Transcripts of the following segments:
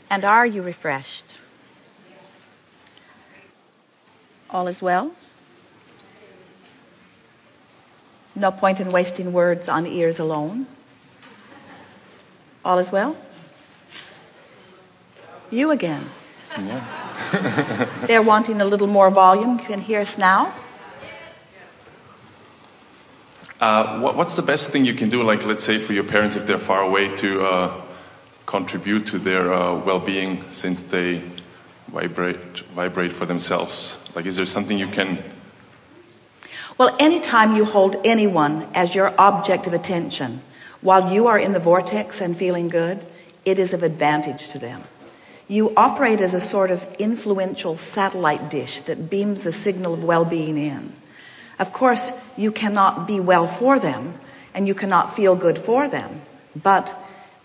And are you refreshed? All is well? No point in wasting words on ears alone. All is well? You again. Yeah. They're wanting a little more volume. You can hear us now? What's the best thing you can do, like, let's say, for your parents if they're far away, to contribute to their well-being, since they vibrate for themselves? Like, is there something you can... Well, anytime you hold anyone as your object of attention while you are in the vortex and feeling good, it is of advantage to them. You operate as a sort of influential satellite dish that beams a signal of well-being in. Of course, you cannot be well for them, and you cannot feel good for them, but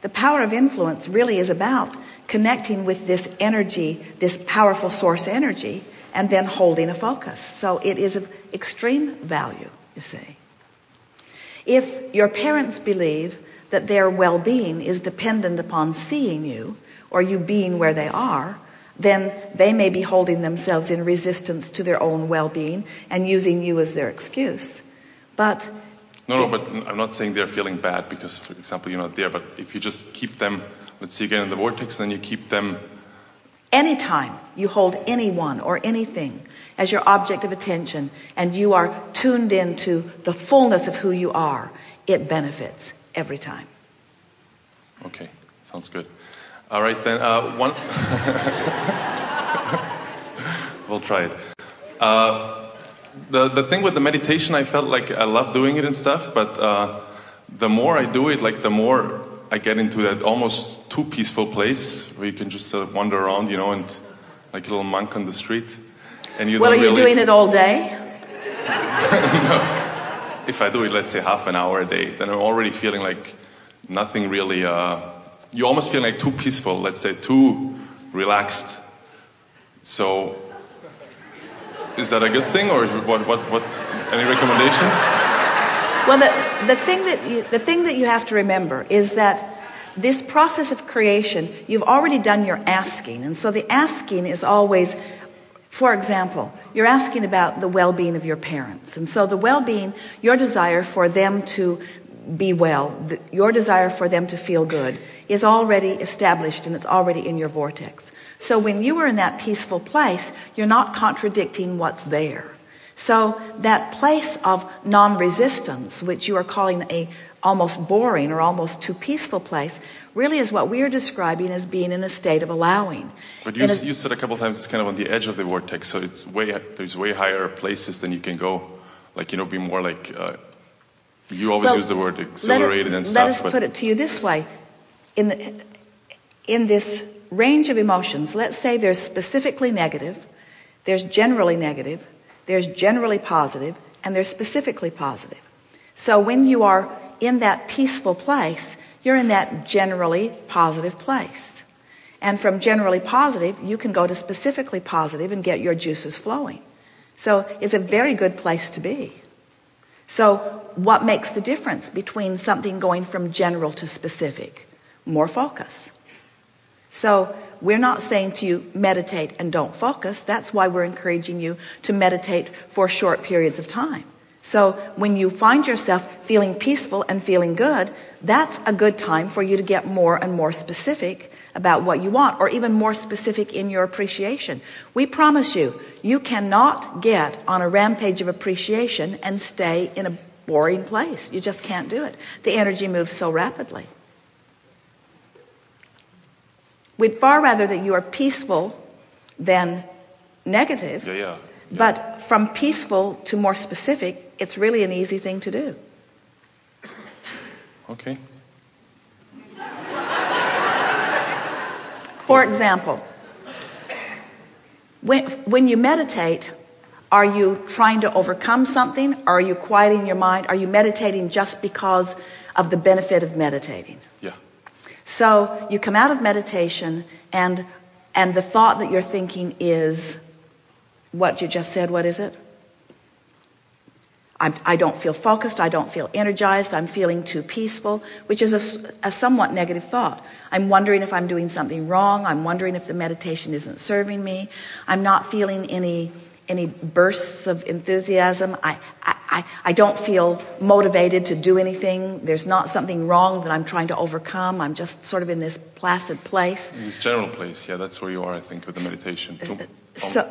the power of influence really is about connecting with this energy, this powerful source energy, and then holding a focus. So it is of extreme value, you see. If your parents believe that their well-being is dependent upon seeing you, or you being where they are, then they may be holding themselves in resistance to their own well-being and using you as their excuse. But No, but I'm not saying they're feeling bad because, for example, you're not there. But if you just keep them, let's see again in the vortex, then you keep them... Anytime you hold anyone or anything as your object of attention and you are tuned into the fullness of who you are, it benefits every time. Okay, sounds good. All right, then, one... We'll try it. The thing with the meditation, I felt like I love doing it and stuff, but the more I do it, like the more I get into that almost too peaceful place where you can just wander around, you know, and like a little monk on the street. And you Well, don't are you really... doing it all day? No. If I do it, let's say half an hour a day, then I'm already feeling like nothing really... you almost feel like too peaceful, let's say, too relaxed. So, is that a good thing, or what? Any recommendations? Well, the thing that you have to remember is that this process of creation, you've already done your asking, and so the asking is always, for example, you're asking about the well-being of your parents, and so the well-being, your desire for them to be well, your desire for them to feel good is already established and it's already in your vortex. So when you are in that peaceful place, you're not contradicting what's there. So that place of non-resistance, which you are calling a almost boring or almost too peaceful place, really is what we are describing as being in a state of allowing. But you said a couple of times it's kind of on the edge of the vortex, so there's way higher places than you can go. Like, you know, be more like... you always use the word exhilarated and stuff. Let us put it to you this way. In this range of emotions, let's say there's specifically negative, there's generally negative, there's generally positive, and there's specifically positive. So when you are in that peaceful place, you're in that generally positive place. And from generally positive, you can go to specifically positive and get your juices flowing. So it's a very good place to be. So what makes the difference between something going from general to specific? More focus. So we're not saying to you, meditate and don't focus. That's why we're encouraging you to meditate for short periods of time. So when you find yourself feeling peaceful and feeling good, that's a good time for you to get more and more specific about what you want, or even more specific in your appreciation. We promise you, you cannot get on a rampage of appreciation and stay in a boring place. You just can't do it. The energy moves so rapidly. We'd far rather that you are peaceful than negative. Yeah. But from peaceful to more specific, it's really an easy thing to do. Okay. For example, when you meditate, are you trying to overcome something? Are you quieting your mind? Are you meditating just because of the benefit of meditating? Yeah. So you come out of meditation and the thought that you're thinking is what you just said. What is it? I don't feel focused, I don't feel energized, I'm feeling too peaceful, which is a somewhat negative thought. I'm wondering if I'm doing something wrong, I'm wondering if the meditation isn't serving me, I'm not feeling any bursts of enthusiasm, I don't feel motivated to do anything, there's not something wrong that I'm trying to overcome, I'm just sort of in this placid place. In this general place, yeah, that's where you are, I think, with the meditation. So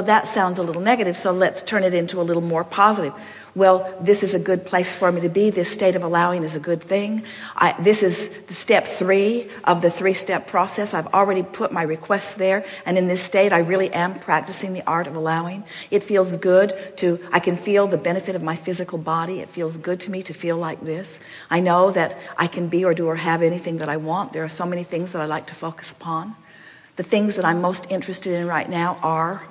that sounds a little negative, so let's turn it into a little more positive. Well, this is a good place for me to be. This state of allowing is a good thing. This is the step 3 of the 3-step process. I've already put my requests there, and in this state, I really am practicing the art of allowing. It feels good I can feel the benefit of my physical body. It feels good to me to feel like this. I know that I can be or do or have anything that I want. There are so many things that I like to focus upon. The things that I'm most interested in right now are.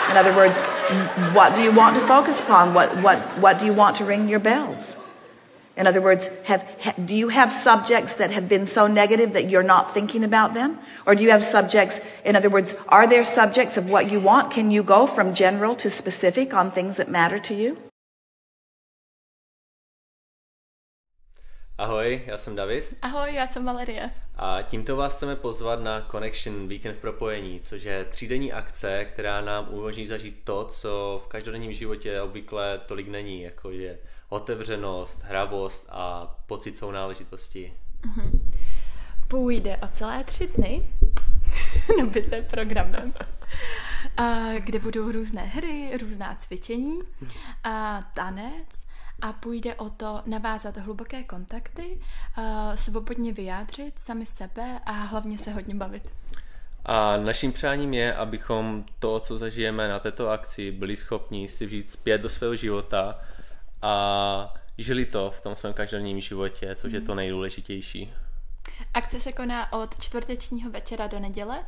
In other words, what do you want to focus upon? What do you want to ring your bells? In other words, do you have subjects that have been so negative that you're not thinking about them? Or do you have subjects, in other words, are there subjects of what you want? Can you go from general to specific on things that matter to you? Ahoj, já jsem David. Ahoj, já jsem Valerie. A tímto vás chceme pozvat na Connection Víkend v propojení, což je 3denní akce, která nám umožní zažít to, co v každodenním životě obvykle tolik není, jakože otevřenost, hravost a pocit sounáležitosti. Půjde o celé 3 dny, nabité programem, kde budou různé hry, různá cvičení, tanec, a půjde o to navázat hluboké kontakty, svobodně vyjádřit sami sebe a hlavně se hodně bavit. A naším přáním je, abychom to, co zažijeme na této akci, byli schopni si vzít zpět do svého života a žili to v tom svém každodenním životě, což je to nejdůležitější. Akce se koná od čtvrtečního večera do neděle.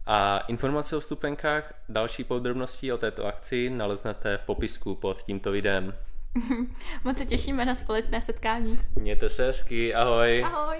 A informace o vstupenkách, další podrobnosti o této akci naleznete v popisku pod tímto videem. Moc se těšíme na společné setkání. Mějte se hezky, ahoj. Ahoj.